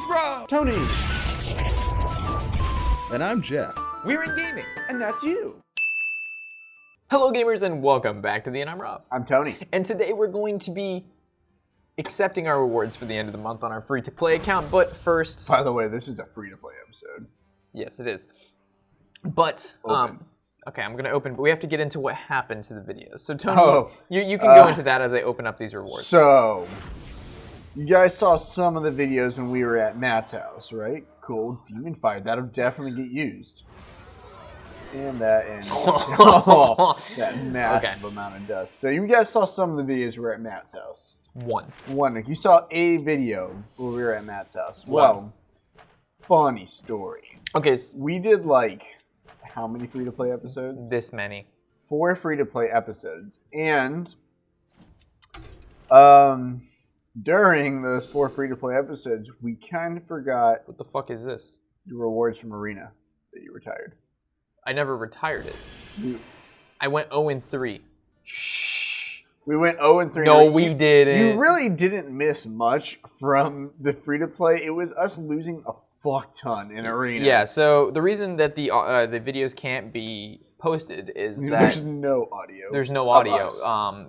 Rob. Tony. And I'm Jeff. We're in gaming. And that's you. Hello gamers and welcome back to the And I'm Rob. I'm Tony. And today we're going to be accepting our rewards for the end of the month on our free-to-play account, but first... By the way, this is a free-to-play episode. Yes, it is. But, okay, I'm going to open, but we have to get into what happened to the videos. So Tony, you can go into that as I open up these rewards. So, you guys saw some of the videos when we were at Matt's house, right? Cool. Demon Fire. That'll definitely get used. And that, and that massive amount of dust. So you guys saw some of the videos we were at Matt's house. One. You saw a video when we were at Matt's house. Well, funny story. Okay. We did like, how many free-to-play episodes? This many. 4 free-to-play episodes. And during those 4 free-to-play episodes, we kind of forgot... What the fuck is this? The rewards from Arena that you retired. I never retired it. I went 0-3. Shh. We went 0-3. No, we didn't. You really didn't miss much from the free-to-play. It was us losing a fuck ton in Arena. Yeah, so the reason that the videos can't be posted is that... There's no audio. There's no audio.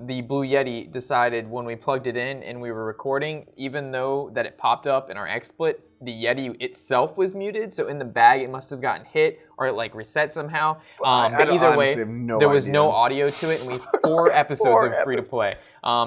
The Blue Yeti decided when we plugged it in and we were recording, even though that it popped up in our XSplit, the Yeti itself was muted, so in the bag it must have gotten hit or it like reset somehow. But either way, there was no audio to it, and we had 4 episodes of free to play.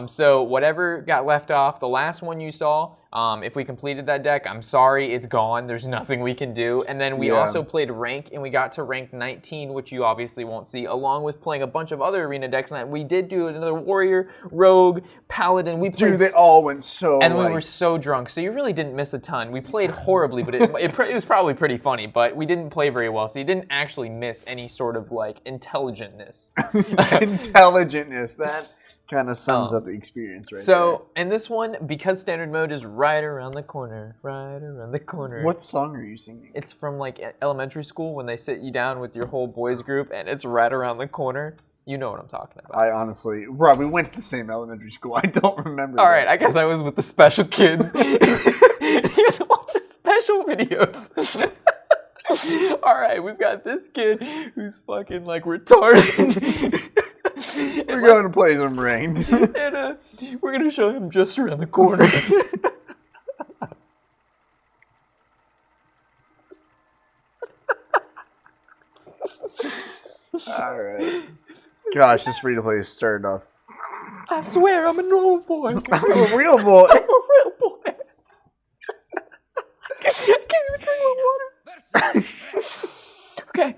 So whatever got left off, the last one you saw, if we completed that deck, I'm sorry, it's gone. There's nothing we can do. And then we also played rank, and we got to rank 19, which you obviously won't see, along with playing a bunch of other arena decks. And we did do another warrior, rogue, paladin. We played. Dude, they all went so. And we were so drunk, so you really didn't miss a ton. We played horribly, but it was probably pretty funny. But we didn't play very well, so you didn't actually miss any sort of like intelligentness. Intelligentness. That kind of sums up the experience right So, in this one, because standard mode is right around the corner, What song are you singing? It's from like elementary school when they sit you down with your whole boys group and it's right around the corner. You know what I'm talking about. I honestly, Rob, we went to the same elementary school. I don't remember. All right, I guess I was with the special kids. You have to watch the special videos. All right, we've got this kid who's fucking like retarded. We're going to play some ranked. And we're going to show him just around the corner. Alright. Gosh, this free-to-play is starting off. I swear, I'm a normal boy. I'm a real boy. I'm a real boy. I can't even drink my water. Okay.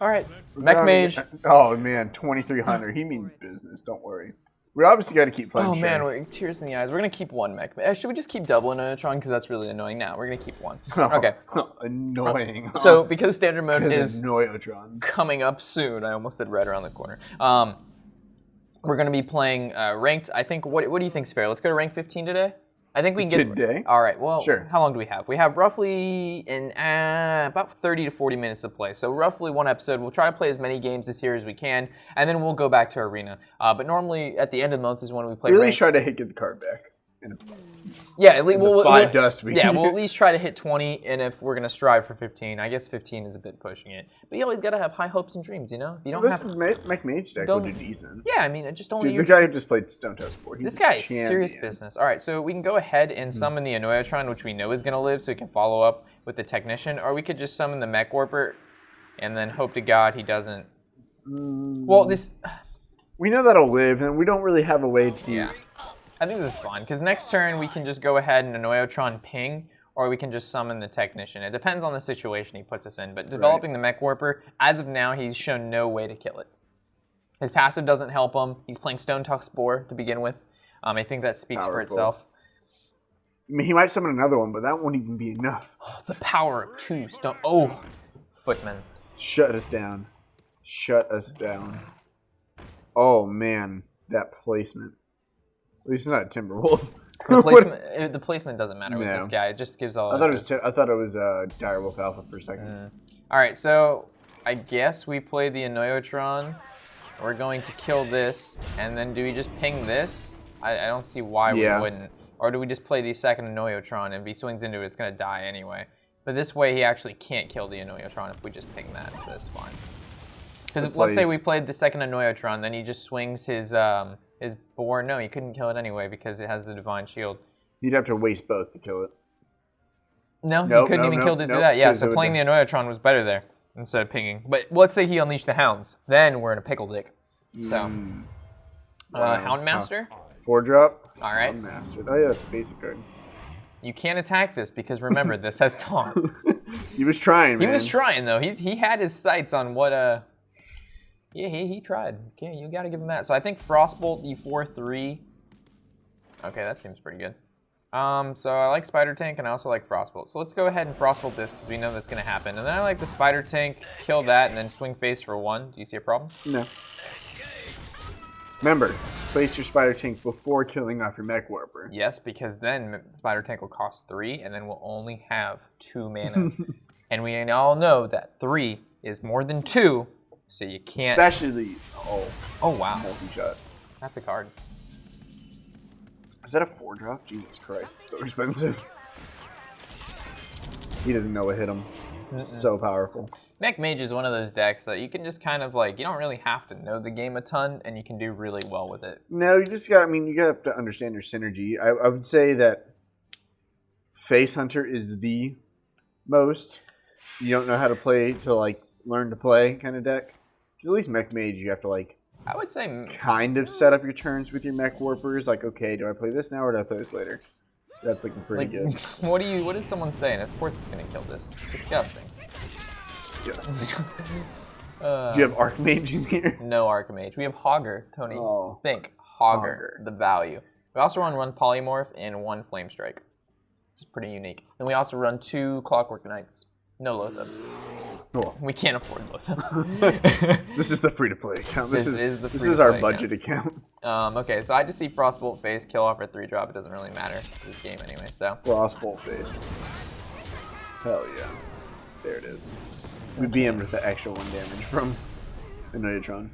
All right. Mech mage. Oh, man. 2,300. He means business. Don't worry. We obviously got to keep playing. Oh, man. Tears in the eyes. We're going to keep 1 mech mage. Should we just keep double Neutron? Because that's really annoying. Now we're going to keep 1. Okay. Annoying. So, because standard mode is Neutron coming up soon, I almost said right around the corner. We're going to be playing ranked. I think, what do you think's fair? Let's go to rank 15 today? I think we can get... Today? All right, well, sure. How long do we have? We have roughly about 30 to 40 minutes to play. So roughly 1 episode. We'll try to play as many games this year as we can, and then we'll go back to Arena. But normally, at the end of the month is when we play really ranked. Try to get the card back. Yeah, at least we'll 5 dust week. Yeah, we'll at least try to hit 20, and if we're gonna strive for 15, I guess 15 is a bit pushing it. But you always gotta have high hopes and dreams, you know. If you don't this Mech Mage deck will do decent. Yeah, I mean, just don't. Dude, the guy who just played Stone Toast Sport. This guy is serious business. All right, so we can go ahead and summon the Anoyotron, which we know is gonna live, so we can follow up with the Technician, or we could just summon the Mech Warper, and then hope to God he doesn't. Well, this. We know that'll live, and we don't really have a way to. Yeah. I think this is fine, because next turn we can just go ahead and Anoyotron ping, or we can just summon the Technician. It depends on the situation he puts us in, but developing the Mech Warper, as of now, he's shown no way to kill it. His passive doesn't help him. He's playing Stone Talk Spore to begin with. I think that speaks for itself. I mean, he might summon another one, but that won't even be enough. Oh, the power of 2 Stone... Oh, Footman. Shut us down. Shut us down. Oh, man. That placement. At least it's not a Timberwolf. The placement doesn't matter with this guy. It just gives all. I thought it was Direwolf Alpha for a second. All right, so I guess we play the Anoyotron. We're going to kill this, and then do we just ping this? I don't see why we wouldn't. Or do we just play the second Annoyotron, and if he swings into it, it's going to die anyway. But this way, he actually can't kill the Annoyotron if we just ping that, so that's fine. Because let's say we played the second Annoyotron, then he just swings his boar. No, he couldn't kill it anyway because it has the Divine Shield. You'd have to waste both to kill it. No, he couldn't even kill it through that. Yeah, so playing the Annoyotron was better there instead of pinging. But let's say he unleashed the Hounds. Then we're in a pickle dick. So, Houndmaster? 4-drop. All right. Houndmaster. Oh yeah, that's a basic card. You can't attack this because remember, this has taunt. He was trying, man. He was trying though. He had his sights on what Yeah, he tried. Okay, you got to give him that. So I think Frostbolt E4-3. Okay, that seems pretty good. So I like Spider Tank and I also like Frostbolt. So let's go ahead and Frostbolt this because we know that's going to happen. And then I like the Spider Tank, kill that, and then swing face for 1. Do you see a problem? No. Remember, place your Spider Tank before killing off your Mech Warper. Yes, because then Spider Tank will cost 3, and then we'll only have 2 mana. And we all know that 3 is more than 2, so you can't... Especially... Oh, wow. Multi-shot. That's a card. Is that a 4-drop? Jesus Christ, it's so expensive. He doesn't know what hit him. So powerful. Mech Mage is one of those decks that you can just kind of like, you don't really have to know the game a ton, and you can do really well with it. No, you just got, you have to understand your synergy. I would say that Face Hunter is the most. You don't know how to play to like learn to play kind of deck. Because at least Mech Mage, you have to like, I would say kind of set up your turns with your Mech Warpers. Like, okay, do I play this now or do I play this later? That's looking pretty good. What is someone saying? Of course it's gonna kill this. It's disgusting. Disgusting. Do you have Archmage in here? No Archmage. We have Hogger, Tony. Oh. Think. Hogger. The value. We also run 1 Polymorph and 1 Flame Strike. Which is pretty unique. Then we also run 2 Clockwork Knights. No Lothar. Cool. We can't afford Lothar. This is the free-to-play account. This is our budget account. Okay, so I just see Frostbolt face, kill off a 3-drop. It doesn't really matter this game anyway, so. Frostbolt face. Hell yeah. There it is. We BM'd with the extra 1 damage from Annoyotron.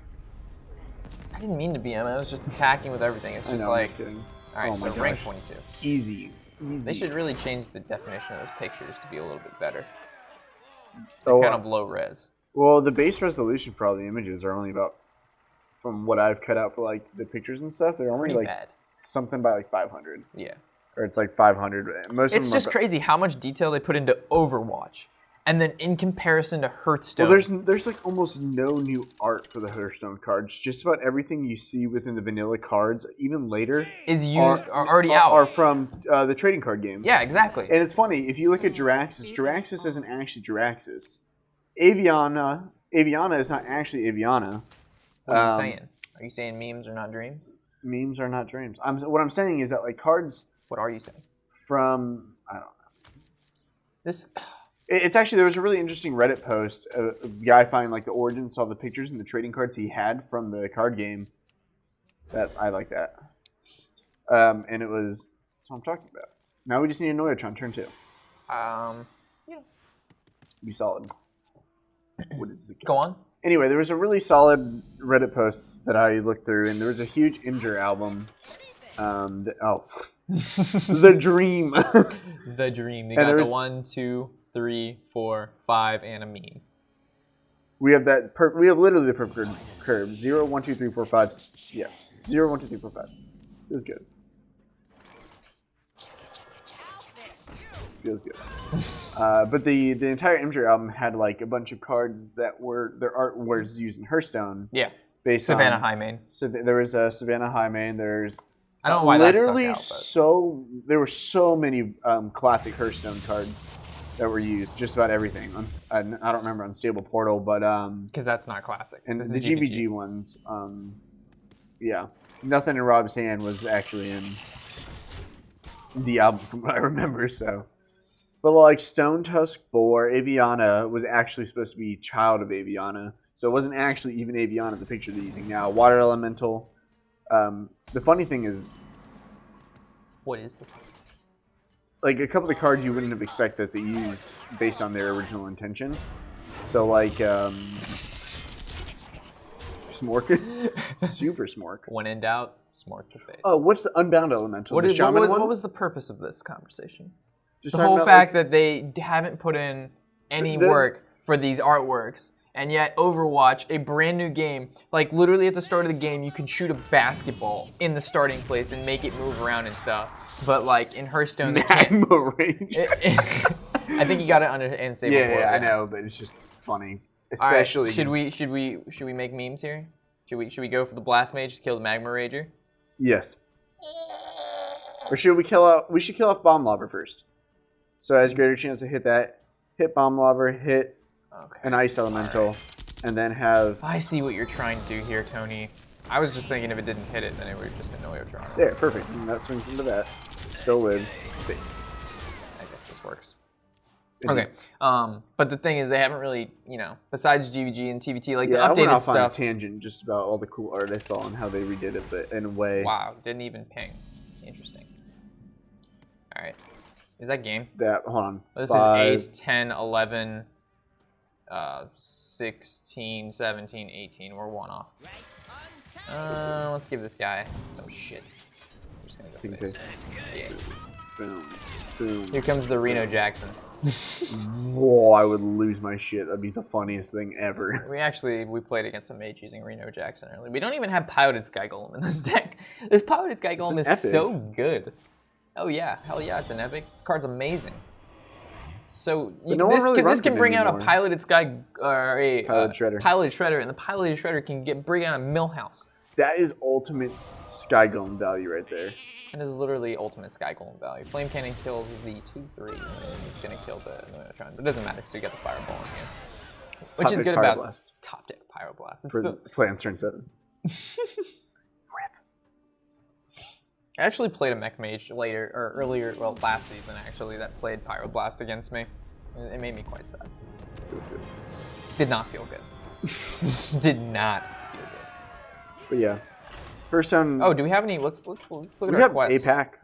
I didn't mean to BM. I was just attacking with everything. It's just like. I'm just kidding. Alright, so rank 22. Easy. They should really change the definition of those pictures to be a little bit better. They're kind of low res. Well, the base resolution for all the images are only about, from what I've cut out for like the pictures and stuff, they're only like bad. Something by like 500. Yeah. Or it's like 500. It's just crazy how much detail they put into Overwatch. And then in comparison to Hearthstone. Well, there's like almost no new art for the Hearthstone cards. Just about everything you see within the vanilla cards, even later, are already out. Are from the trading card game. Yeah, exactly. And it's funny, if you look at Jiraxis, Jiraxis isn't actually Jiraxis. Aviana is not actually Aviana. What are you saying? Are you saying memes are not dreams? Memes are not dreams. What I'm saying is that like cards... What are you saying? From, I don't know. This... It's actually, there was a really interesting Reddit post. A guy finding like the origins, saw the pictures and the trading cards he had from the card game. That I like that. And it was, that's what I'm talking about. Now we just need a Annoyotron turn 2. Yeah. Be solid. What is the Go on. Anyway, there was a really solid Reddit post that I looked through, and there was a huge Imgur album. The Dream. The Dream. They got the 1, 2, 3, 4, 5, and a meme. We have that. We have literally the perfect curve. 0, 1, 2, 3, 4, 5. Yeah. 0, 1, 2, 3, 4, 5. Feels good. Feels good. But the entire Imgur album had like a bunch of cards that were their art was used in Hearthstone. Yeah. Based Savannah on Highmane. There was a Savannah Highmane. There's I don't know why literally that stuck out, there were so many classic Hearthstone cards that were used. Just about everything. I don't remember Unstable Portal, but because that's not classic. And the GVG ones, yeah, nothing in Rob's hand was actually in the album from what I remember. So, but like Stone Tusk Boar, Aviana was actually supposed to be child of Aviana, so it wasn't actually even Aviana the picture they're using now. Water Elemental. The funny thing is, what is the like a couple of the cards you wouldn't have expected that they used based on their original intention. So like Smork. Super Smork. When in doubt, smork the face. Oh, what's the Unbound Elemental? What, The Shaman one? what was the purpose of this conversation? Just The talking whole about, fact that they haven't put in any The- work for these artworks, and yet Overwatch, a brand new game, like literally at the start of the game, you can shoot a basketball in the starting place and make it move around and stuff. But like in Hearthstone, they can't. Magma Range. I think you got it under Insane. Yeah, I know, but it's just funny. Especially. All right, should we make memes here? Should we go for the Blast Mage to kill the Magma Rager? Yes. Or should we kill off? We should kill off Bomb Lobber first. So it has greater chance to hit that. Hit Bomb Lobber, hit an Ice Elemental, and then have. I see what you're trying to do here, Tony. I was just thinking if it didn't hit it, then it would just no way of drawing it. There, perfect. And that swings into that. Still lives. Face. I guess this works. Okay, but the thing is, they haven't really, besides GVG and TVT, like the I went updated off on a stuff. tangent just about all the cool art I saw and how they redid it, but in a way. Wow, didn't even ping. Interesting. All right, is that game? Hold on. This 5. is 8, 10, 11, 16, 17, 18. We're one off. Let's give this guy some shit. I'm just gonna go face. Yeah. Boom. Boom. Here comes the Reno Jackson. Whoa, I would lose my shit. That'd be the funniest thing ever. We played against a mage using Reno Jackson earlier. We don't even have Piloted Sky Golem in this deck. This Piloted Sky Golem is so good. Oh yeah, hell yeah, it's an epic. This card's amazing. So this can bring out a Piloted Sky or a Piloted Shredder, and the Piloted Shredder can bring out a Millhouse. That is ultimate Sky Golem value right there. It is literally ultimate Sky Golem value. Flame Cannon kills the 2/3, and it's gonna kill the Neutron. But it doesn't matter, so you got the Fireball in here. Which is good about top deck Pyroblast. For play on turn 7. I actually played a Mech Mage earlier, last season actually, that played Pyroblast against me. It made me quite sad. It was good. Did not feel good. Did not feel good. But yeah. First time. Oh, do we have any? Let's look at our We have quests. a pack.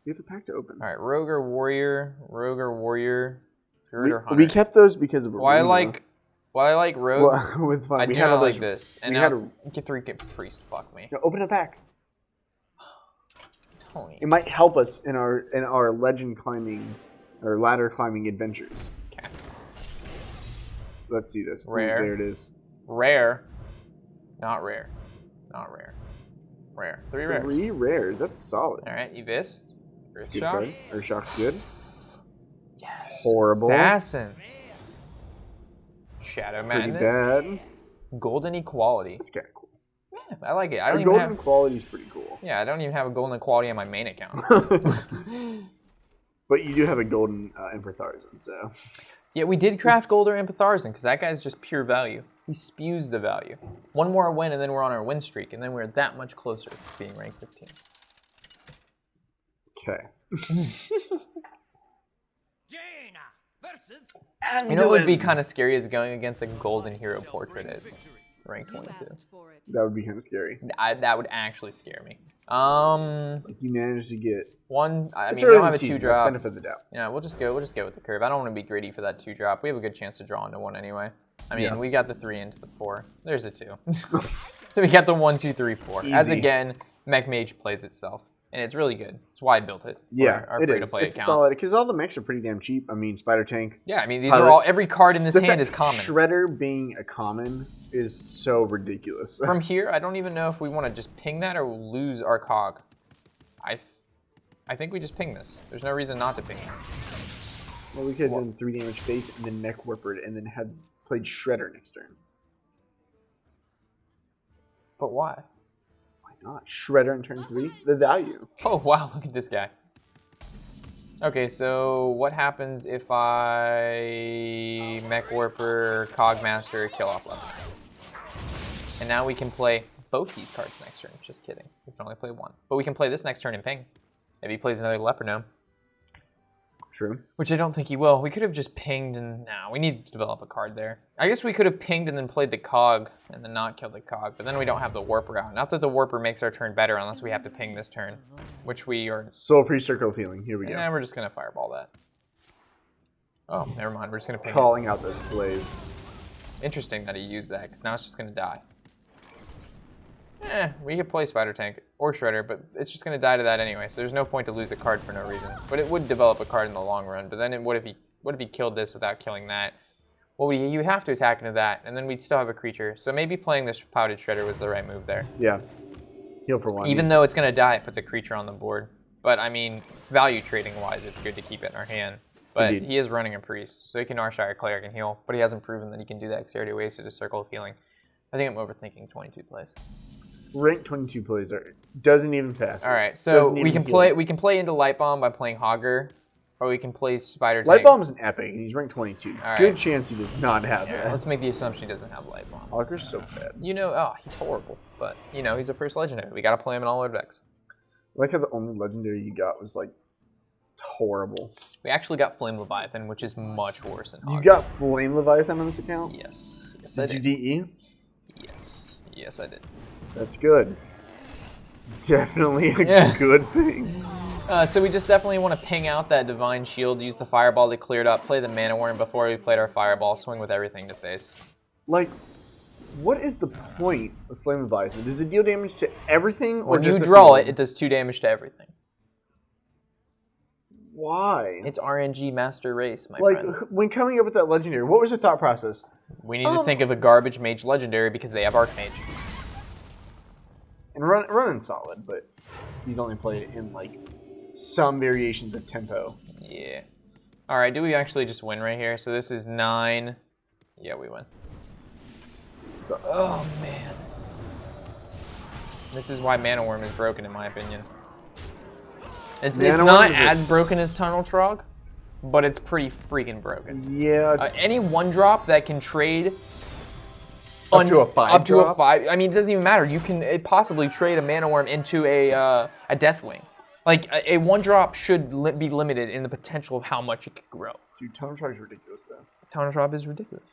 We have a pack to open. All right, Rogue or Warrior, Druid or Hunter. We kept those because of. Well, I like Rogue. Well, it's fun. I do not like this. And now get Priest. Fuck me. No, open a pack. Tony. It might help us in our legend climbing or ladder climbing adventures. Okay. Let's see this. Rare. There it is. Rare. Not rare. Not rare. Rare. 3 rares. 3 rares. That's solid. All right, Evis. That's good card. Urshock's good. Yes. Horrible. Assassin. Shadow Madness. Pretty bad. Golden Equality. That's kind of cool. Yeah, I like it. Golden Equality is pretty cool. Yeah, I don't even have a Golden Equality on my main account. But you do have a Golden Emperor Tharzan, so. Yeah, we did craft Gold or Empatharzan because that guy's just pure value. He spews the value. One more win and then we're on our win streak, and then we're that much closer to being ranked 15. Okay. You know what would be kind of scary is going against a Golden Hero Portrait at rank 22. That would be kind of scary. That would actually scare me. Like you managed to get one. I mean, it's we don't early in have the a season, 2-drop. benefit of the doubt. Yeah, we'll just go with the curve. I don't want to be greedy for that 2-drop. We have a good chance to draw into 1 anyway. I mean, we got the 3 into the 4. There's a 2. So we got the 1, 2, 3, 4. Easy. As again, Mech Mage plays itself, and it's really good. That's why I built it. Yeah, our it is. free-to-play It's account. solid because all the mechs are pretty damn cheap. I mean, Spider Tank. Yeah, I mean these are all every card in this hand is common. Shredder being a common is so ridiculous. From here, I don't even know if we want to just ping that or lose our cog. I think we just ping this. There's no reason not to ping it. Well, we could have done 3 damage face and then Mech Whippered and then had played Shredder next turn. But why? Why not? Shredder in turn 3? The value. Oh, wow, look at this guy. Okay, so what happens if I Mech Warper, Cogmaster, kill off Lebanon? And now we can play both these cards next turn. Just kidding. We can only play 1. But we can play this next turn and ping. Maybe he plays another Leopardome. True. Which I don't think he will. We could have just pinged and... No, we need to develop a card there. I guess we could have pinged and then played the Cog and then not killed the Cog. But then we don't have the Warper out. Not that the Warper makes our turn better unless we have to ping this turn. Which we are... Soul Priest Circle of Healing. Here we go. And we're just going to Fireball that. Oh, never mind. We're just going to ping Calling out those plays. Interesting that he used that because now it's just going to die. We could play Spider Tank or Shredder, but it's just going to die to that anyway, so there's no point to lose a card for no reason. But it would develop a card in the long run, but then what if he killed this without killing that? Well, you would have to attack into that, and then we'd still have a creature. So maybe playing this Pouted Shredder was the right move there. Yeah. Heal for 1. Even though it's going to die, it puts a creature on the board. But, I mean, value trading-wise, it's good to keep it in our hand. But Indeed. he is running a Priest, so he can Warshack a Cleric and heal. But he hasn't proven that he can do that because he already wasted a Circle of Healing. I think I'm overthinking 22 plays. Rank 22 plays doesn't even pass. All right, so we can play into Light Bomb by playing Hogger, or we can play Spider Tank. Light Bomb is an epic, and he's ranked 22. All Good right. chance he does not have that. Let's make the assumption he doesn't have Light Bomb. Hogger's so bad. You know, he's horrible, but you know he's a first legendary. We gotta play him in all our decks. I like how the only legendary you got was like horrible. We actually got Flame Leviathan, which is much worse than Hogger. You got Flame Leviathan on this account? Yes. Yes, Did you DE? Yes. Yes, I did. That's good. It's definitely a good thing. So we just definitely want to ping out that Divine Shield, use the Fireball to clear it up, play the Mana Worm before we played our Fireball, swing with everything to face. Like, what is the point of Flame Leviathan? Does it deal damage to everything? Or When you just the draw field? it does 2 damage to everything. Why? It's RNG Master Race, my Like, friend. when coming up with that legendary, what was your thought process? We need to think of a garbage mage legendary because they have Archmage. And running solid, but he's only played in like some variations of tempo. Yeah. All right, do we actually just win right here? So this is 9. Yeah, we win. So, Oh, man. This is why Mana Worm is broken, in my opinion. It's Mana not Worm is as broken as Tunnel Trog, but it's pretty freaking broken. yeah, Any 1-drop that can trade up to a 5 Up to a drop? 5. I mean, it doesn't even matter. You can possibly trade a Mana Worm into a Deathwing. Like, a 1-drop should be limited in the potential of how much it could grow. Dude, Tunnel Trog's ridiculous though. Tunnel Drop is ridiculous.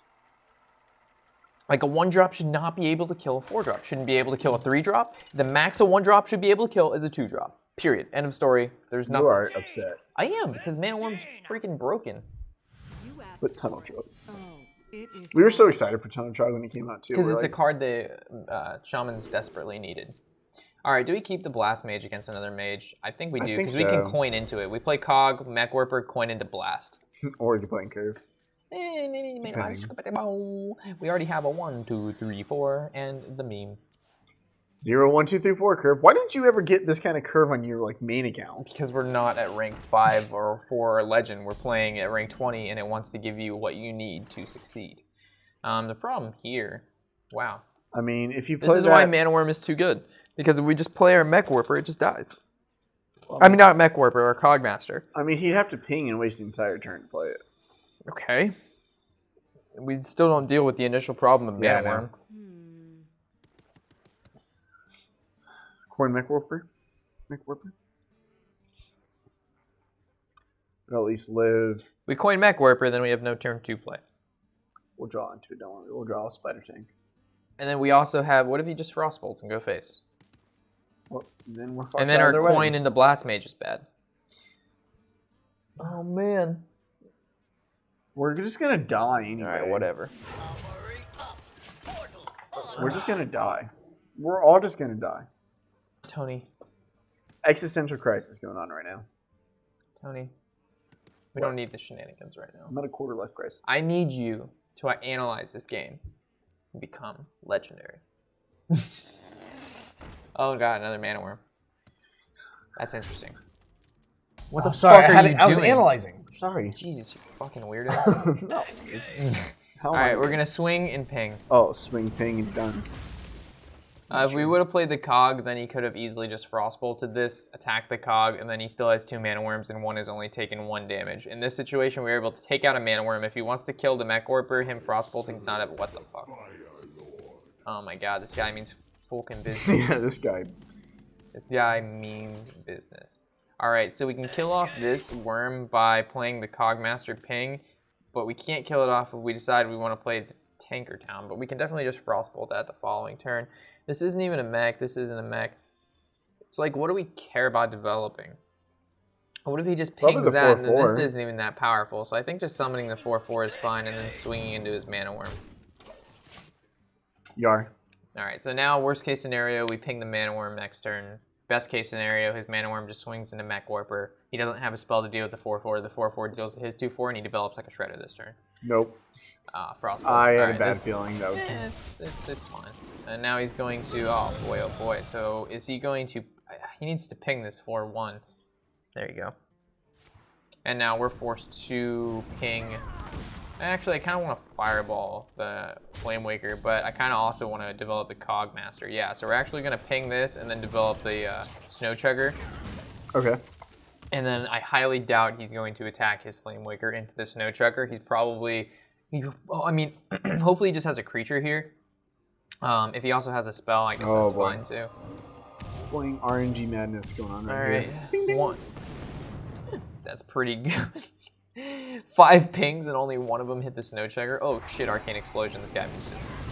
Like, a 1-drop should not be able to kill a 4-drop. Shouldn't be able to kill a 3-drop. The max a 1-drop should be able to kill is a 2-drop. Period. End of story. There's nothing. You are upset. I am, because Mana Worm's freaking broken. But Tunnel Trog. Oh, it is We were so excited for Tunnel Trog when it came out too. Because We're it's like, a card the Shamans desperately needed. All right, do we keep the Blast Mage against another Mage? I think we do, think because we can so. coin into it. We play Cog, Mech Warper, coin into Blast. or you're playing Curve. We already have a 1, 2, 3, 4, and the meme. 0, 1, 2, 3, 4 curve. Why didn't you ever get this kind of curve on your like main account? Because we're not at rank 5 or 4 or Legend. We're playing at rank 20, and it wants to give you what you need to succeed. The problem here, wow. I mean, if you play This is why Mana Worm is too good. Because if we just play our Mech Warper, it just dies. I mean, not Mech Warper, our Cogmaster. I mean, he'd have to ping and waste the entire turn to play it. Okay. We still don't deal with the initial problem of Yeah, Mana I know. Worm. Coin Mech Warper. Mech Warper. But at least live. We coin Mech Warper, then we have no turn 2 play. We'll draw into it. Don't worry. We'll draw a Spider Tank. And then we also have, what if he just Frostbolts and go face? Well, then we're fucked And then out our either way. coin into Blast Mage is bad. Oh, man. We're just gonna die anyway. Alright, whatever. We're just gonna die. We're all just gonna die. Tony. Existential crisis going on right now. Tony. We don't need the shenanigans right now. I'm at a quarter life crisis. I need you to analyze this game and become legendary. Oh god, another Mana Worm. That's interesting. What the fuck are you I was doing? analyzing. Sorry. Jesus, you fucking weirdo. No. Alright, we're gonna swing and ping. Oh, swing, ping, and done. If we would have played the Cog, then he could have easily just Frostbolted this, attacked the Cog, and then he still has 2 Mana Worms, and one has only taken 1 damage. In this situation, we were able to take out a Mana Worm. If he wants to kill the Mech Warper, him Frostbolting's not up. What the fuck? Oh my god, this guy means fucking business. Yeah, this guy. This guy means business. Alright, so we can kill off this worm by playing the Cogmaster Ping, but we can't kill it off if we decide we want to play Tanker Town, but we can definitely just Frostbolt at the following turn. This isn't even a mech, this isn't a mech. It's like, what do we care about developing? What if he just Probably pings the that, and then 4/4. this isn't even that powerful, so I think just summoning the 4/4 is fine, and then swinging into his Mana Worm. Yar. All right, so now worst case scenario, we ping the Mana Worm next turn. Best case scenario, his Mana Worm just swings into Mech Warper. He doesn't have a spell to deal with the 4/4. The 4/4 deals with his 2/4, and he develops like a Shredder this turn. Nope. Frostbolt. I had a bad feeling that would. It's fine. And now he's going to. Oh boy. So is he going to? He needs to ping this 4/1. There you go. And now we're forced to ping. Actually, I kind of want to fireball the Flamewaker, but I kind of also want to develop the Cogmaster. Yeah, so we're actually going to ping this and then develop the Snow Chugger. Okay. And then I highly doubt he's going to attack his Flamewaker into the Snow Chugger. He's probably, hopefully he just has a creature here. If he also has a spell, I guess that's fine too. Playing RNG madness going on All right right, here. one. That's pretty good. 5 pings and only one of them hit the Snow Chugger. Oh shit, Arcane Explosion. This guy means distance.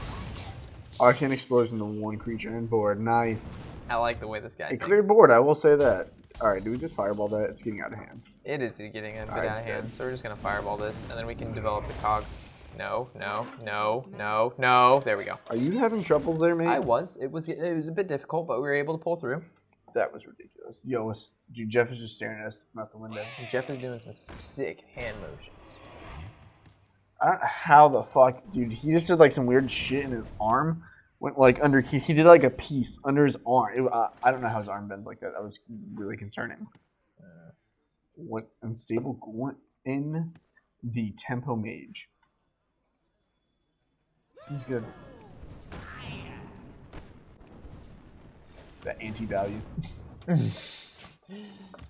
Arcane Explosion to one creature and board. Nice. I like the way this guy It thinks. cleared board, I will say that. Alright, do we just fireball that? It's getting out of hand. It is getting a bit Alright, out of hand, so we're just going to fireball this, and then we can develop the cog. No. There we go. Are you having troubles there, mate? I was. It was a bit difficult, but we were able to pull through. That was ridiculous. Yo, dude, Jeff is just staring at us out the window. Jeff is doing some sick hand motions. How the fuck, dude? He just did like some weird shit in his arm. Went like under. He did like a piece under his arm. I don't know how his arm bends like that. That was really concerning. What unstable Gwent in the Tempo Mage? He's good. That anti-value.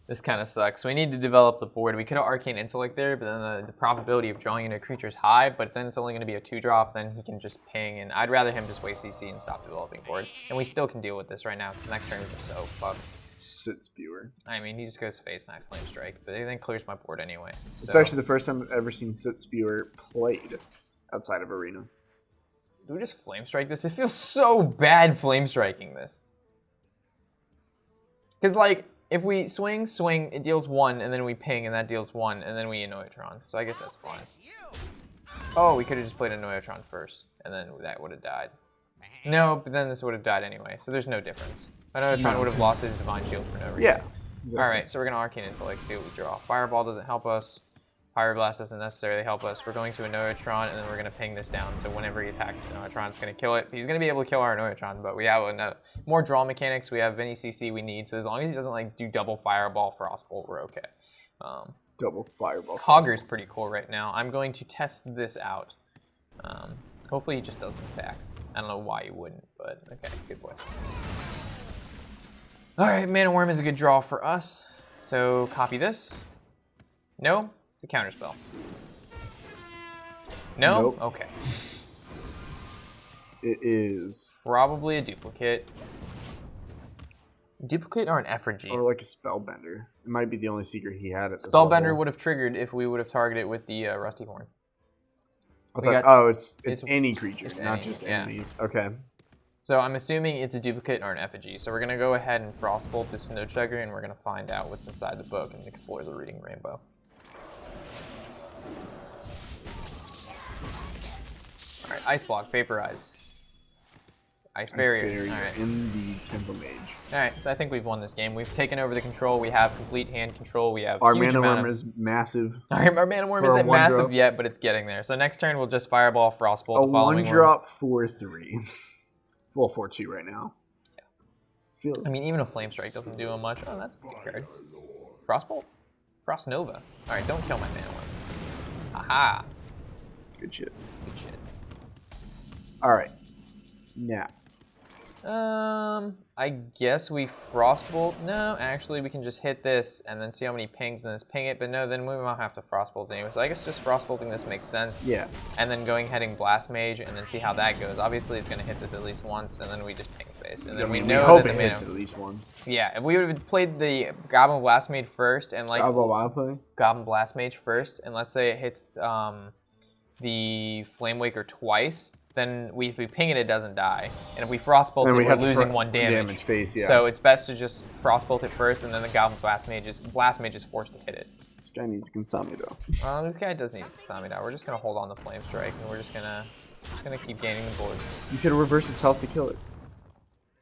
This kind of sucks. We need to develop the board. We could have Arcane Intellect there, but then the probability of drawing into a creature is high, but then it's only going to be a 2-drop, then he can just ping, and I'd rather him just waste CC and stop developing board. And we still can deal with this right now, because next turn is just, oh, fuck. Soot Spewer. I mean, he just goes Face Knife, Flame Strike, but it then clears my board anyway. It's actually the first time I've ever seen Soot Spewer played outside of Arena. Do we just Flame Strike this? It feels so bad Flame Striking this. Because, like, if we swing, it deals 1, and then we ping, and that deals 1, and then we Annoyatron. So I guess that's fine. Oh, we could have just played Annoyatron first, and then that would have died. No, but then this would have died anyway, so there's no difference. Annoyatron would have lost his Divine Shield for no reason. Yeah. Exactly. Alright, so we're going to Arcane Intellect, see what we draw. Fireball doesn't help us. Fire Blast doesn't necessarily help us. We're going to Annoyatron, and then we're going to ping this down, so whenever he attacks the Annoyatron, it's going to kill it. He's going to be able to kill our Annoyatron, but we have more draw mechanics. We have any CC we need, so as long as he doesn't like do double Fireball, Frostbolt, we're okay. Double Fireball. Hogger's pretty cool right now. I'm going to test this out. Hopefully he just doesn't attack. I don't know why he wouldn't, but okay, good boy. Alright, Mana Worm is a good draw for us, so copy this. No? It's a counterspell. No? Nope. Okay. It is. Probably a duplicate. Duplicate or an effigy? Or like a Spellbender. It might be the only secret he had at this Spellbender level. would have triggered if we would have targeted with the Rusty Horn. It's any creature, not any, just yeah. enemies. Okay. So I'm assuming it's a duplicate or an effigy. So we're going to go ahead and Frostbolt this Snow Chugger, and we're going to find out what's inside the book and explore the Reading Rainbow. Alright, Ice Block, Vaporize. Ice Barrier. Alright. In the Tempo Mage. Alright, so I think we've won this game. We've taken over the control. We have complete hand control. We have Our huge Mana amount Worm of... is massive. Our Mana Worm For a isn't massive one-drop. yet, but it's getting there. So next turn, we'll just Fireball, Frostbolt, A the following 1-drop 4/3. Well, 4/2 right now. Yeah. I mean, even a Flame Strike doesn't do much. Oh, that's a good card. Frostbolt? Frost Nova. Alright, don't kill my Mana Worm. Aha! Good shit. Good shit. Alright. Now. I guess we Frostbolt. No, actually, we can just hit this and then see how many pings and then ping it. But no, then we won't have to Frostbolt anyway. So I guess just Frostbolting this makes sense. Yeah. And then going heading Blast Mage and then see how that goes. Obviously, it's going to hit this at least once, and then we just ping face. And then we know hope that it the hits mana. at least once. Yeah, if we would have played the Goblin Blast Mage first and like Goblin Blast Mage first, and let's say it hits the Flamewaker twice. Then if we ping it, it doesn't die. And if we Frostbolt it, we're losing 1 damage. Face, yeah. So it's best to just Frostbolt it first, and then the Goblin Blast Mage is forced to hit it. This guy needs Consamito. This guy does need Samida. We're just going to hold on the Flame Strike, and we're just going to It's gonna keep gaining the board. You could have reversed its health to kill it.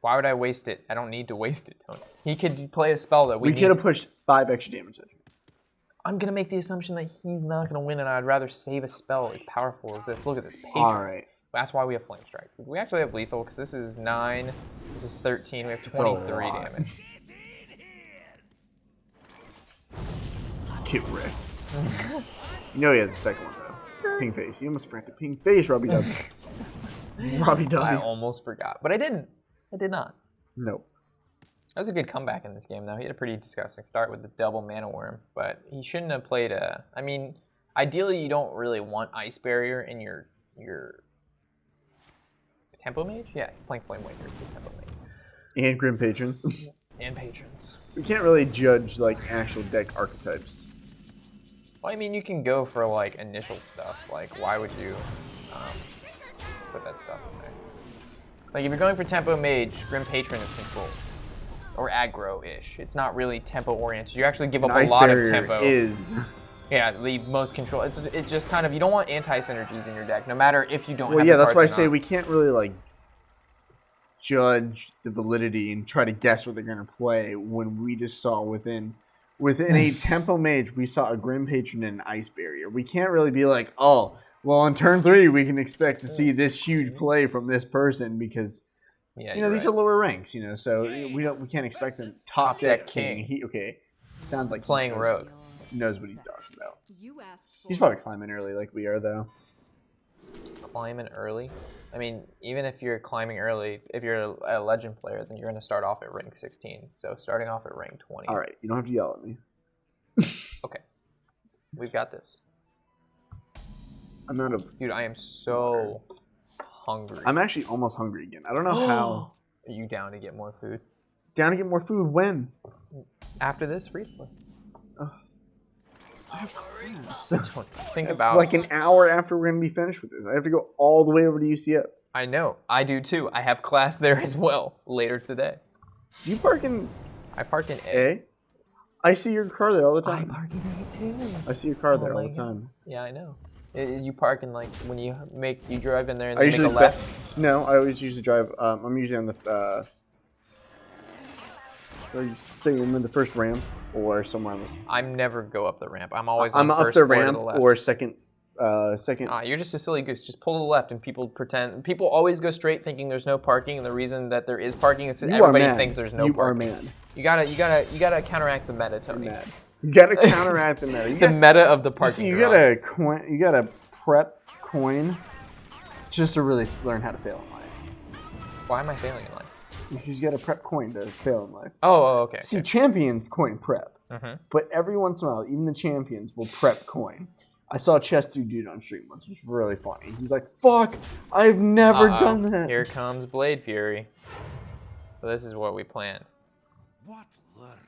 Why would I waste it? I don't need to waste it, Tony. He could play a spell that we could have pushed 5 extra damage at him. I'm gonna make the assumption that he's not gonna win, and I'd rather save a spell as powerful as this. Look at this, Patrons. All right. That's why we have Flame Strike. We actually have lethal because this is 9, this is 13. We have 23 damage. Get wrecked. You know he has the second one though. Ping face. You almost franked the ping face, Robbie W. Robbie W. I almost forgot, but I didn't. I did not. Nope. That was a good comeback in this game, though. He had a pretty disgusting start with the double mana worm, but he shouldn't have played a. I mean, ideally, you don't really want Ice Barrier in your Tempo Mage. Yeah, he's playing Flame Waker, so Tempo Mage. And Grim Patrons. And Patrons. We can't really judge like actual deck archetypes. Well, I mean, you can go for like initial stuff. Like, why would you put that stuff in there? Like, if you're going for Tempo Mage, Grim Patron is control. Or aggro-ish. It's not really tempo-oriented. You actually give up a lot of tempo. Is. Yeah, the most control. It's just kind of, you don't want anti-synergies in your deck, no matter if you don't have Well, yeah, the that's why I cards or say not. we can't really like judge the validity and try to guess what they're gonna play when we just saw within a Tempo Mage we saw a Grim Patron and an Ice Barrier. We can't really be like, oh, well, on turn 3 we can expect to see this huge play from this person because Yeah, you know these are lower ranks, you know, so we can't expect them top deck king. Okay, sounds like playing rogue. Knows what he's talking about. He's probably climbing early like we are though. Climbing early? I mean, even if you're climbing early, if you're a legend player, then you're going to start off at rank 16. So starting off at rank 20. All right, you don't have to yell at me. Okay. We've got this. I'm out of... Dude, I am so hungry. I'm actually almost hungry again. I don't know how. Are you down to get more food? Down to get more food when? After this, free play. So, Think about like an hour after we're going to be finished with this. I have to go all the way over to UCF. I know. I do too. I have class there as well later today. Do you park in I park in A. A? I see your car there all the I time. park in A too. I see your car there my all the time. Yeah, I know. You park in like when you drive in there and I then make a usually left. No, I always usually drive. I'm usually on the. Say I'm in the first ramp or somewhere on this. I never go up the ramp. I'm always on I'm the up first the floor to ramp the left. or second. Second. You're just a silly goose. Just pull to the left, and people pretend. People always go straight, thinking there's no parking, and the reason that there is parking is that everybody thinks there's no parking. You are mad. You gotta counteract the meta, Tony. You're mad. You gotta counteract the meta. The meta of the parking. You garage. gotta prep coin, just to really learn how to fail in life. Why am I failing in life? Because you gotta prep coin to fail in life. Oh, okay. See, champions coin prep, Mhm. but every once in a while, even the champions will prep coin. I saw a chess dude on stream once. It was really funny. He's like, "Fuck, I've never done that." Here comes Blade Fury. So this is what we planned.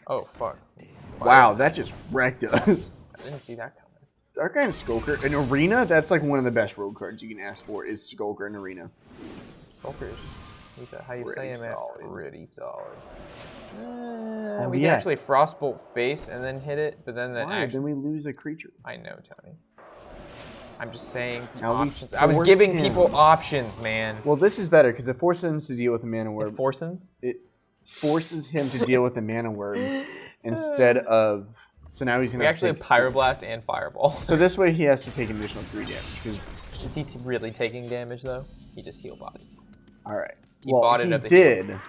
Oh fuck! Wow, that just wrecked us. I didn't see that coming. Dark Iron Skulker, an arena. That's like one of the best rogue cards you can ask for. Is Skulker in arena? Skulkers. How you say him? Solid. Pretty solid. Oh, We can actually Frostbolt face and then hit it, but then Why? Then we lose a creature. I know, Tony. I'm just saying Now we options. I was force giving him. people options, man. Well, this is better because it forces him to deal with a mana worm. Forsons? It forces him to deal with a mana worm instead of. So now he's gonna. We actually have Pyroblast and Fireball. So this way he has to take an additional 3 damage. Because Is he really taking damage though? He just heal body. all right. He bought it he at the did,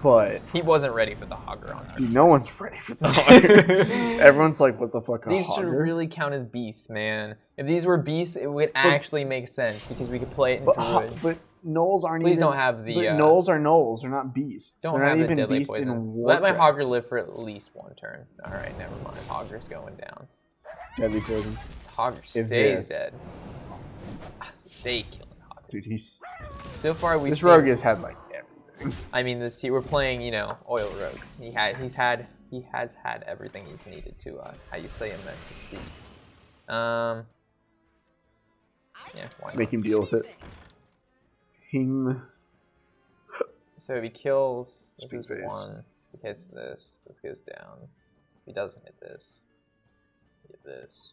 but He wasn't ready for the Hogger on dude, no one's ready for the Hogger. Everyone's like, "What the fuck?" These should really count as beasts, man. If these were beasts, it would actually make sense because we could play it in Druid. But gnolls aren't. Please even, don't have the. But gnolls are gnolls. They're not beasts. Don't They're have not the even deadly beasts in poison. Warcraft. Let my Hogger live for at least one turn. All right, never mind. Hogger's going down. Deadly poison. Hogger If stays this- dead. Stay killing Hogger. Dude, he's. So far we've This seen. rogue has had like everything. I mean, we're playing, Oil Rogue. He has had everything he's needed to, how you say him, succeed. Yeah, why not? Make him deal with it. Hing. So if he kills, this Speak is face. 1. If he hits this, this goes down. If he doesn't hit this, hit this.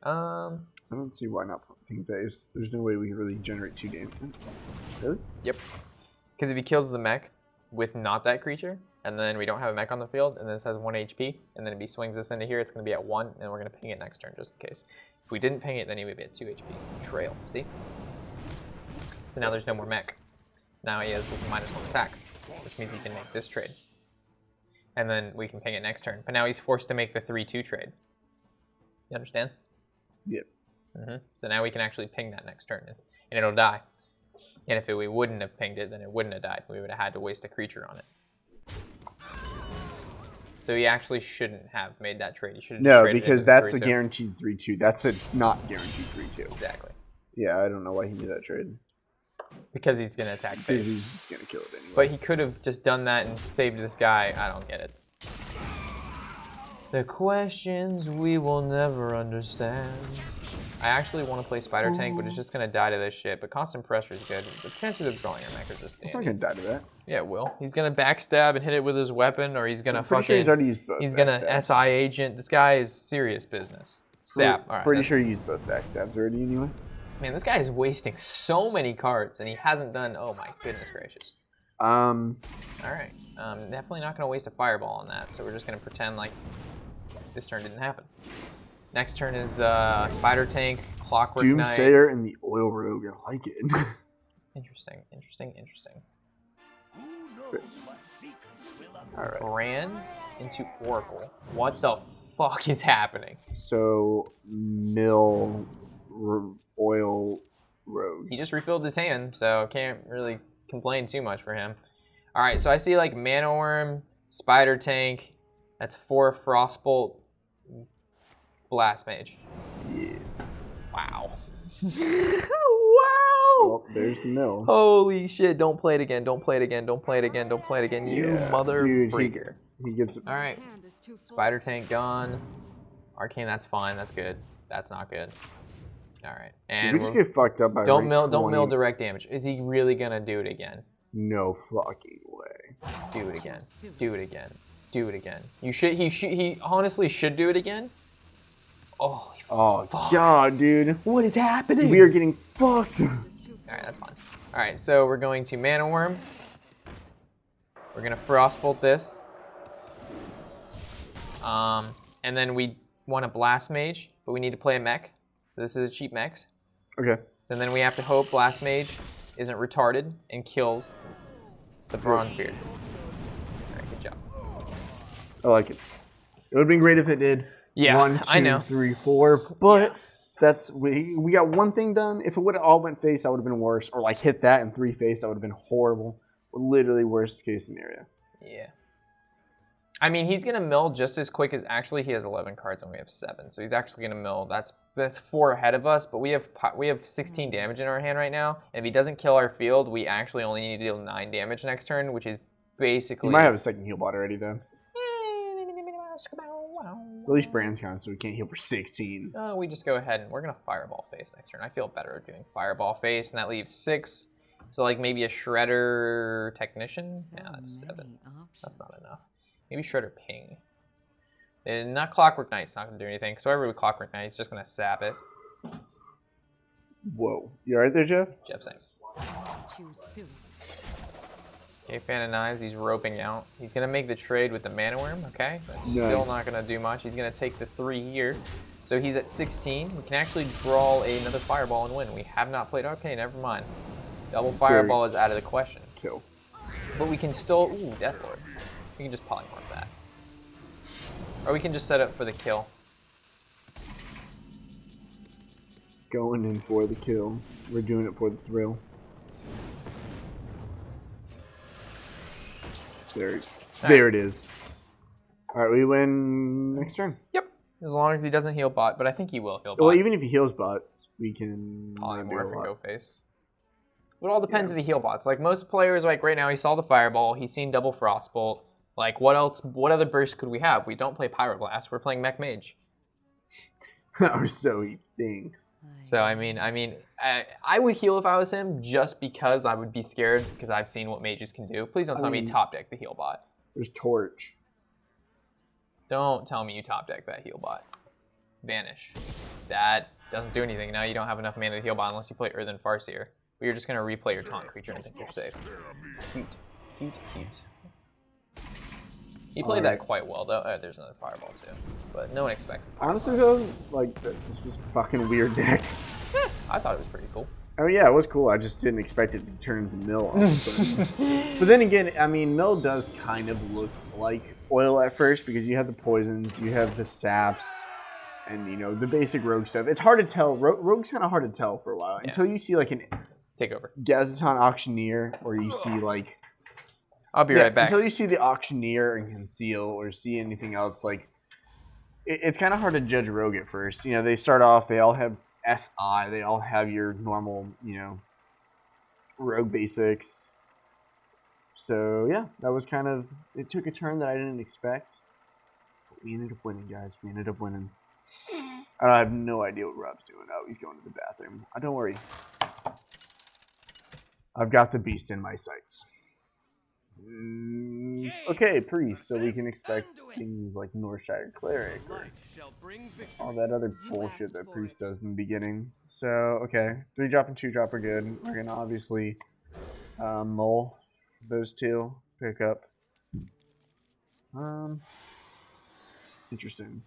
I don't see why not ping phase. There's no way we can really generate 2 damage. Really? Yep. Because if he kills the mech with not that creature, and then we don't have a mech on the field, and this has 1 HP, and then if he swings us into here, it's going to be at 1, and we're going to ping it next turn just in case. If we didn't ping it, then he would be at 2 HP. Trail, see? So now there's no more mech. Now he has -1 attack, which means he can make this trade. And then we can ping it next turn. But now he's forced to make the 3-2 trade. You understand? Yep. So now we can actually ping that next turn, and it'll die. And if we wouldn't have pinged it, then it wouldn't have died. We would have had to waste a creature on it. So he actually shouldn't have made that trade. He should have just traded because it that's a 3-2. guaranteed 3-2. That's a not guaranteed 3-2. Exactly. Yeah, I don't know why he made that trade. Because he's going to attack Because face. he's just going to kill it anyway. But he could have just done that and saved this guy. I don't get it. The questions we will never understand. I actually want to play Spider Tank, but it's just going to die to this shit. But Constant Pressure is good. The chances of drawing your mech are just It's not dandy. going to die to that. Yeah, it will. He's going to backstab and hit it with his weapon, or he's going to fucking... Sure he's already used both. He's going to backstabs. SI agent. This guy is serious business. Sap. All right. Pretty sure he used both backstabs already anyway. Man, this guy is wasting so many cards, and he hasn't done... Oh my goodness gracious. All right. Definitely not going to waste a fireball on that, so we're just going to pretend like this turn didn't happen. Next turn is Spider Tank, Clockwork Knight. Doomsayer and the Oil Rogue. I like it. Interesting. All right. Ran into Oracle. What the fuck is happening? So, Oil Rogue. He just refilled his hand, so can't really complain too much for him. All right, so I see like Mana Worm, Spider Tank. That's 4 Frostbolt, Blast Mage. Yeah. Wow. Wow. Well, there's the mill. Holy shit, don't play it again, don't play it again, don't play it again, don't play it again, you mother dude, freaker. He gets it. All right, Spider Tank gone. Arcane, that's fine, that's good. That's not good. All right, and Did we just get fucked up by don't rank mill 20? direct damage. Is he really gonna do it again? No fucking way. Do it again. Do it again. Do it again. He honestly should do it again. Oh, fuck. God, dude. What is happening? We are getting fucked. All right, that's fine. All right, so we're going to Mana Worm. We're gonna Frostbolt this. And then we want a Blast Mage, but we need to play a mech. So this is a cheap mech. Okay. So then we have to hope Blast Mage isn't retarded and kills the Bronze Beard. All right, good job. I like it. It would have been great if it did. Yeah, 1, 2, I know. 3, 4. But that's we got one thing done. If it would have all went face, that would have been worse. Or like hit that in 3 face, that would have been horrible. Literally worst case scenario. Yeah. I mean, he's gonna mill just as quick as actually he has 11 cards and we have 7, so he's actually gonna mill. That's 4 ahead of us, but we have 16 damage in our hand right now. And if he doesn't kill our field, we actually only need to deal 9 damage next turn, which is basically. He might have a second heal bot already though. At least Brand's gone, so we can't heal for 16. We just go ahead and we're gonna Fireball Face next turn. I feel better doing Fireball Face, and that leaves 6. So like maybe a Shredder Technician. Yeah, that's 7. That's not enough. Maybe Shredder Ping. And not Clockwork Knight's not gonna do anything. So whatever with Clockwork Knight, he's just gonna sap it. Whoa. You alright there, Jeff? Jeff's saying. Okay, Fan of Knives, he's roping out. He's gonna make the trade with the Mana Worm, okay? That's still not gonna do much. He's gonna take the 3 here. So he's at 16. We can actually draw another Fireball and win. We have not played, okay, never mind. Double Fireball is out of the question. Kill. But we can still, ooh, Death Lord. We can just polymorph that. Or we can just set up for the kill. Going in for the kill. We're doing it for the thrill. There it is. Alright, we win next turn. Yep. As long as he doesn't heal bot, but I think he will heal bot. Well, even if he heals bots, we can polymorph and go face. It all depends if he heal bots. Like most players, like right now, he saw the Fireball, he's seen double Frostbolt. Like what else? What other burst could we have? We don't play Pyroblast. We're playing Mech Mage. Or so he thinks. So I mean, I would heal if I was him, just because I would be scared because I've seen what mages can do. Please don't tell me top deck the heal bot. There's Torch. Don't tell me you top deck that heal bot. Vanish. That doesn't do anything. Now you don't have enough mana to heal by unless you play Earthen Farseer. But you're just going to replay your taunt creature and think you're safe. Cute. Cute, cute. He played that quite well, though. Oh, there's another Fireball, too. But no one expects it. Honestly, though, like, this was a fucking weird deck. Yeah, I thought it was pretty cool. Oh, yeah, it was cool. I just didn't expect it to turn into Mill all of a sudden. But then again, I mean, Mill does kind of look like Oil at first because you have the poisons, you have the saps, and, you know, the basic rogue stuff. It's hard to tell. Rogue's kind of hard to tell for a while until you see, like, an Takeover Gazeton Auctioneer, or you see, like... I'll be right back. Until you see the Auctioneer and Conceal or see anything else, like, it's kind of hard to judge Rogue at first. You know, they start off, they all have SI, they all have your normal, you know, Rogue basics. So, yeah, that was kind of, it took a turn that I didn't expect. But we ended up winning, guys. We ended up winning. I have no idea what Rob's doing. Oh, he's going to the bathroom. Don't worry. I've got the beast in my sights. Okay, priest, so we can expect things like Northshire Cleric or all that other bullshit that priest does in the beginning. So, okay, 3-drop and 2-drop are good. We're going to obviously mull those two, pick up. Interesting.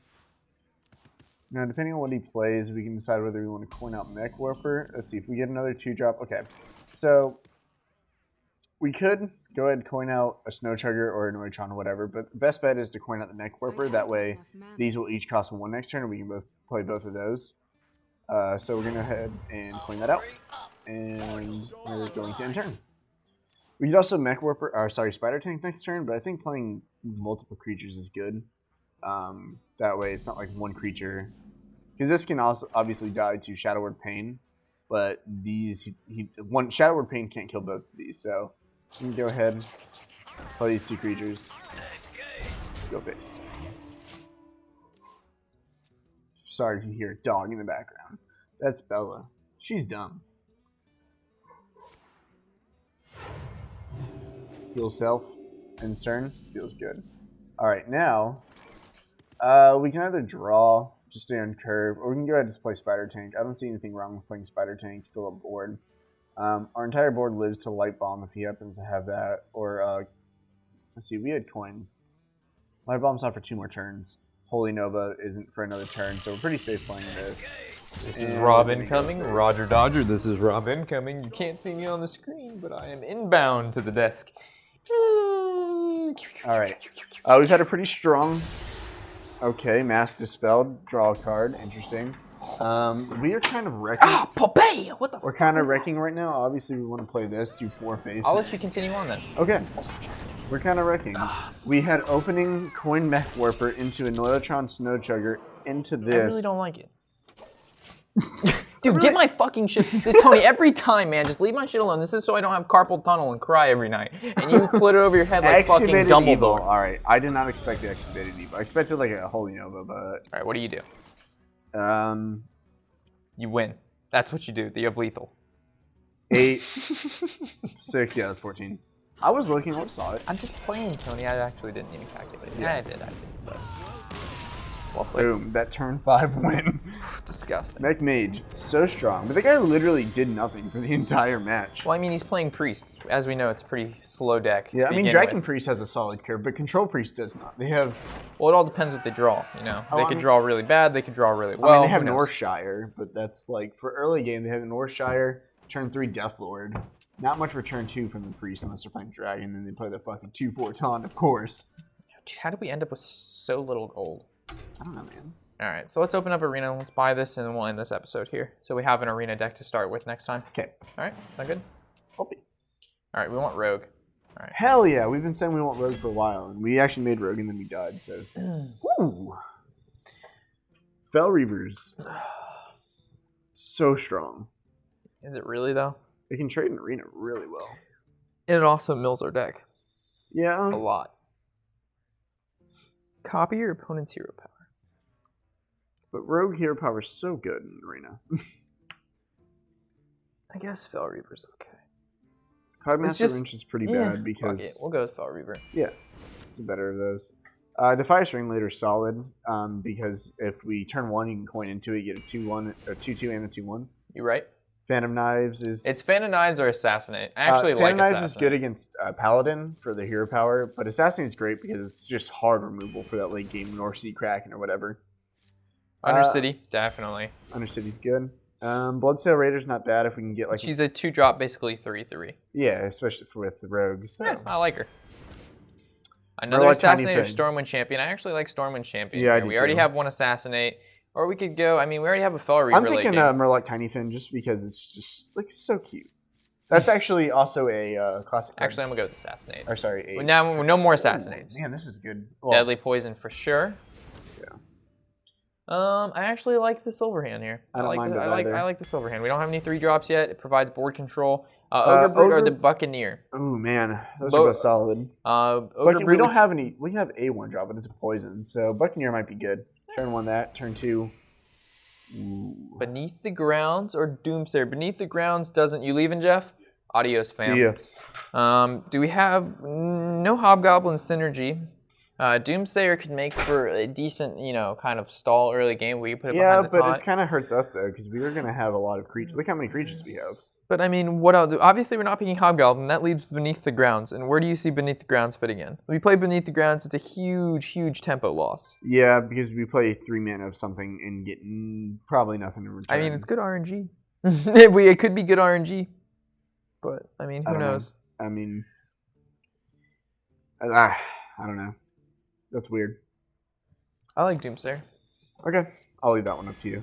Now, depending on what he plays, we can decide whether we want to coin out Mech Warper. Let's see, if we get another 2-drop, okay. So, we could go ahead and coin out a Snow Chugger or an Oitron or whatever, but the best bet is to coin out the Mech Warper. That way, these will each cost 1 next turn, and we can both play both of those. So we're going to go ahead and coin that out, and we're going to end turn. We could also Mech Warper, or sorry, Spider Tank next turn, but I think playing multiple creatures is good. That way, it's not like one creature, because this can also obviously die to Shadow Word Pain, but these one Shadow Word Pain can't kill both of these, so. You can go ahead, play these 2 creatures, go face. Sorry if you hear a dog in the background. That's Bella. She's dumb. Heal self and turn. Feels good. Alright, now, we can either draw, just stay on curve, or we can go ahead and just play Spider Tank. I don't see anything wrong with playing Spider Tank to fill up board. Our entire board lives to Light Bomb if he happens to have that. Or, let's see, we had coin. Light Bomb's not for 2 more turns. Holy Nova isn't for another turn, so we're pretty safe playing this. This is Rob incoming. Roger Dodger, this is Rob incoming. You can't see me on the screen, but I am inbound to the desk. Alright. We've had a pretty strong... Okay, Mask Dispelled. Draw a card. Interesting. We are kind of wrecking. Popeye! What the We're kind of wrecking right now. Obviously, we want to play this, do 4 faces. I'll let you continue on then. Okay. We're kind of wrecking. We had opening Coin Mech Warper into a Noilotron Snow Chugger into this. I really don't like it. Dude, get my fucking shit. This Tony, every time, man, just leave my shit alone. This is so I don't have carpal tunnel and cry every night. And you put it over your head like fucking Dumbledore. Alright, I did not expect the Excavated Evil. I expected like a Holy Nova, but... Alright, what do? You win. That's what you do. You have lethal. 8, 6, yeah, that's 14. I was looking, I saw it. I'm just playing, Tony. I actually didn't even calculate. Yeah, I did. But... Well played. Boom, that turn 5 win. Disgusting. Mech Mage, so strong. But the guy literally did nothing for the entire match. Well, I mean, he's playing Priest. As we know, it's a pretty slow deck. Yeah, I mean, Dragon Priest has a solid curve, but Control Priest does not. They have... Well, it all depends what they draw, you know. They could draw really bad, they could draw really well. I mean, they have Northshire, but that's like, for early game, they have Northshire, turn 3 Deathlord. Not much for turn 2 from the Priest unless they're playing Dragon, and they play the fucking 2/4 taunt, of course. Dude, how did we end up with so little gold? I don't know, man. All right, so let's open up Arena. Let's buy this, and then we'll end this episode here. So we have an Arena deck to start with next time. Okay. All right, sound good? All right, we want Rogue. All right. Hell yeah, we've been saying we want Rogue for a while, and we actually made Rogue, and then we died, so... Woo! Fel Reavers. So strong. Is it really, though? It can trade an Arena really well. It also mills our deck. Yeah. A lot. Copy your opponent's hero power. But Rogue hero power is so good in Arena. I guess Fel Reaver's okay. Cloudmaster Wrench is pretty bad because... Fuck it. We'll go with Fel Reaver. Yeah, it's the better of those. Defias Ringleader is solid because if we turn 1, you can coin into it, you get a 2-1, a 2-2, and a 2-1. You're right. Phantom Knives is... It's Phantom Knives or Assassinate. I actually like Phantom Knives Assassinate. is good against Paladin for the hero power, but Assassinate is great because it's just hard removal for that late game North Sea Kraken or whatever. Undercity, definitely. Undercity's good. Bloodsail Raider's not bad if we can get like... She's a 2-drop, basically 3/3. Yeah, especially with the rogue. So. Yeah, I like her. Another Assassinate or Stormwind Champion. I actually like Stormwind Champion. Yeah, we already have one Assassinate. Or we could go, I mean, we already have a Fel Reaver. I'm thinking Murloc Tiny Fin just because it's just like so cute. That's actually also a classic card. Actually, I'm going to go with Assassinate. Or sorry, well, now no more Assassinates. Man, this is good. Well, Deadly Poison for sure. Yeah. I actually like the Silverhand here. I like the Silverhand. We don't have any 3-drops yet. It provides board control. Ogre Brute or the Buccaneer. Oh man, those are both solid. We don't have any. We have a 1-drop, but it's a poison, so Buccaneer might be good. Turn 1 that. Turn 2. Ooh. Beneath the Grounds or Doomsayer. Beneath the Grounds doesn't. You leaving, Jeff? Adios, fam. See ya. Do we have no Hobgoblin synergy? Doomsayer could make for a decent, kind of stall early game where you put it behind the taunt. Yeah, but it kind of hurts us though because we were gonna have a lot of creatures. Look how many creatures we have. But I mean, what else? Obviously, we're not picking Hobgoblin. That leaves Beneath the Grounds. And where do you see Beneath the Grounds fitting in? When we play Beneath the Grounds, it's a huge, huge tempo loss. Yeah, because we play 3 mana of something and get probably nothing in return. I mean, it's good RNG. It could be good RNG. But, I mean, who knows? I mean, I don't know. That's weird. I like Doomsayer. Okay, I'll leave that one up to you.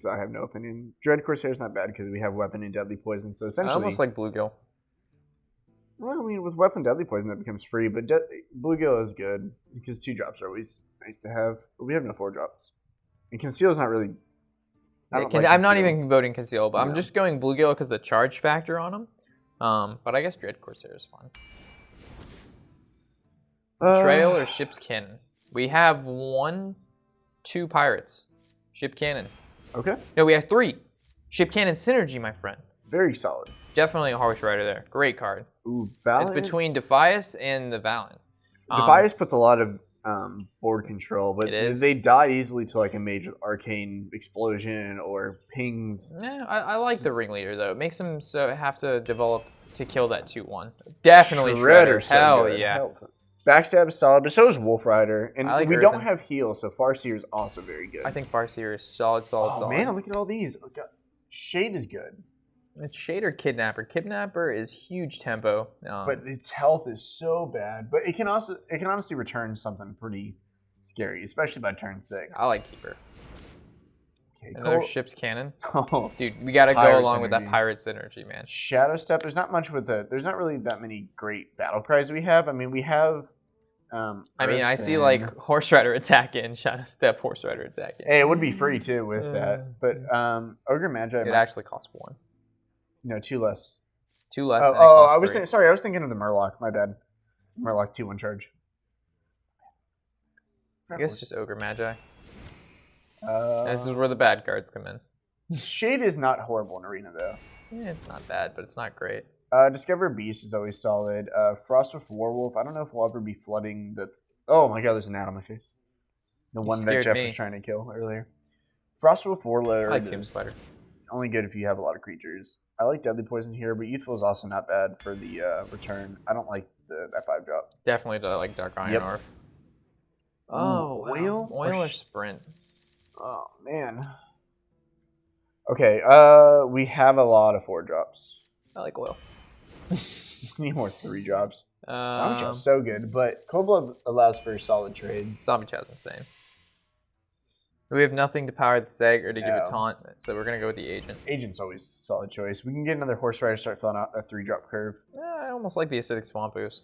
I have no opinion. Dread Corsair is not bad because we have Weapon and Deadly Poison. So essentially, I almost like Bluegill. Well, I mean, with Weapon Deadly Poison, that becomes free. But Bluegill is good because 2-drops are always nice to have. But we have no 4-drops. And Conceal is not really. I'm not even voting Conceal, but I'm just going Bluegill because of the charge factor on him. But I guess Dread Corsair is fun. Betrayal or Ship's Cannon? We have 1, 2 pirates. Ship Cannon. Okay. No, we have 3. Ship Cannon synergy, my friend. Very solid. Definitely a Horse Rider there. Great card. Ooh, Valiant. It's between Defias and the Valiant. Defias puts a lot of board control, but they die easily to like a mage with Arcane Explosion or pings. Yeah, I like the Ringleader though. It makes him have to develop to kill that 2/1. Definitely Shredder. Hell yeah. Backstab is solid, but so is Wolf Rider. And like we don't have heal, so Farseer is also very good. I think Farseer is solid. Oh man, look at all these. Shade is good. It's Shade or Kidnapper. Kidnapper is huge tempo. But its health is so bad. But it can honestly return something pretty scary, especially by turn 6. I like Keeper. Okay, Another Ship's Cannon. Oh, dude, we got to go along with that pirate synergy, man. Shadow Step. There's not much with there's not really that many great battle cries we have. I mean, we have. I see like Horse Rider attack in, Shadow Step, Horse Rider attack in. Hey, it would be free too with that. But Ogre Magi. It actually costs 1. No, 2 less. 2 less. I was thinking of the Murloc. My bad. Murloc 2/1 charge. I guess just Ogre Magi. This is where the bad cards come in. Shade is not horrible in Arena though. Yeah, it's not bad, but it's not great. Discover Beast is always solid. Frostwolf Warwolf. I don't know if we'll ever be flooding the. Oh my god, there's an ad on my face. The one that Jeff was trying to kill earlier. Frostwolf Warlord. I like Tomb Spider. Only good if you have a lot of creatures. I like Deadly Poison here, but Youthful is also not bad for the return. I don't like that 5-drop. Definitely like Dark Iron Orb. Oh, Oil or Sprint? Oh man. Okay, we have a lot of 4-drops. I like Oil. We need more 3-drops. Zombie Chow's so good, but Cold Blood allows for solid trades. Zombie Chow's insane. We have nothing to power the Zeg or to give a taunt, so we're going to go with the Agent. Agent's always a solid choice. We can get another Horse Rider, start filling out a 3-drop curve. I almost like the Acidic Swamp Boost.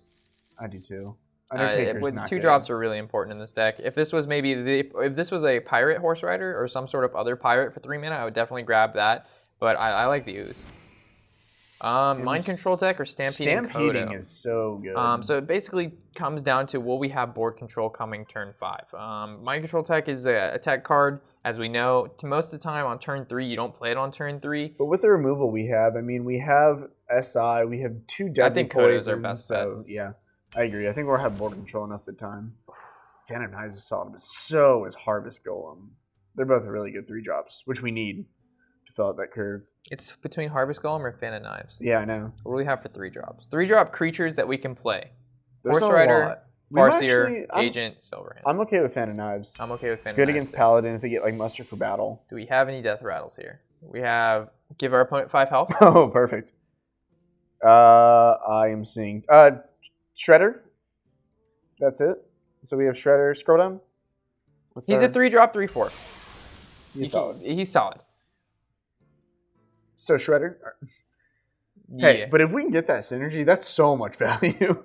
I do too. With 2-drops are really important in this deck. If this was if this was a Pirate Horse Rider or some sort of other Pirate for 3 mana, I would definitely grab that. But I like the Ooze. Mind Control Tech or Stampeding Kodo is so good. So it basically comes down to will we have board control coming turn 5. Mind Control Tech is a tech card, as we know. Most of the time on turn 3, you don't play it on turn 3. But with the removal we have, we have SI, we have 2 Deadly I think Kodo's our best bet. Yeah, I agree. I think we'll have board control enough at the time. Phantom Knives is solid, but so is Harvest Golem. They're both really good 3-drops, which we need to fill out that curve. It's between Harvest Golem or Fan of Knives. Yeah, I know. What do we have for 3-drops? 3-drop creatures that we can play. There's Horse not a Rider, lot. Farseer, Agent, Silverhand. I'm okay with Phantom Knives. I'm okay with Fan of Good Knives. against Paladin if they get like muster for battle. Do we have any death rattles here? We have give our opponent 5 health. Oh, perfect. I am seeing Shredder. That's it. So we have Shredder. Scroll down. He's a 3-drop, 3/4. He's solid. He's solid. So Shredder. Yeah. Hey, but if we can get that synergy, that's so much value.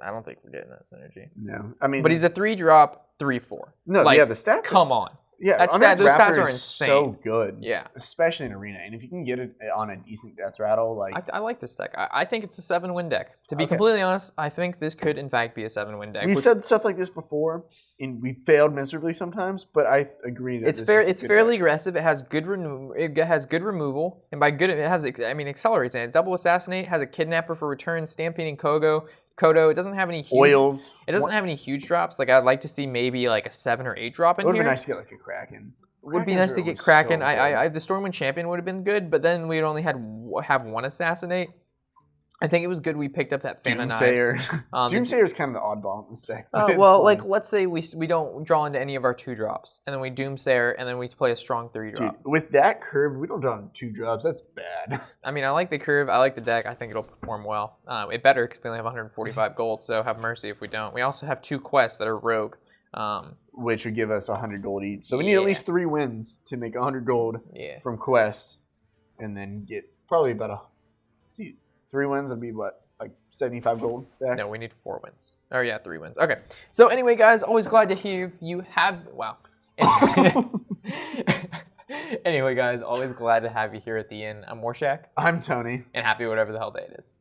I don't think we're getting that synergy. No, I mean, But he's a 3-drop, 3/4. no. Like, Yeah, the stats. Come on. Yeah, Those Unranked stats Raptor are is insane. So good. Yeah. Especially in arena, and if you can get it on a decent death rattle, like I like this deck. I think it's a 7-win deck. To be Okay. completely honest, I think this could in fact be a 7-win deck. we've which- said stuff like this before, and we failed miserably sometimes. But I agree that it's this fair. is a It's good fairly deck. aggressive. It has good removal, and by good it has accelerates in it. Double assassinate has a kidnapper for return, stampeding Kodo. It doesn't have any huge, Oils. It doesn't have any huge drops. Like I'd like to see maybe like a 7 or 8 drop in It would here. have been nice to get like a Kraken. Would be Krakens nice to are get always Kraken. so I good. the Stormwind Champion would have been good, but then we'd only have one assassinate. I think it was good we picked up that Fan of Knives. Doomsayer. The- Doomsayer is kind of the oddball in this deck. but it's well, fun. like let's say we don't draw into any of our 2-drops, and then we Doomsayer, and then we play a strong 3-drop. Dude, with that curve, we don't draw in 2 drops. That's bad. I mean, I like the curve. I like the deck. I think it'll perform well. It better because we only have 145 gold, so have mercy if we don't. We also have 2 quests that are rogue. Which would give us 100 gold each. So we need at least 3 wins to make 100 gold Yeah. from quest, and then get probably about 3 wins. That'd be what, like 75 gold back. No, we need 4 wins. Oh yeah, 3 wins. Okay. So anyway, guys, always glad to hear you have. Wow. Anyway, guys, always glad to have you here at the inn. I'm Warshack, I'm Tony. and happy whatever the hell day it is.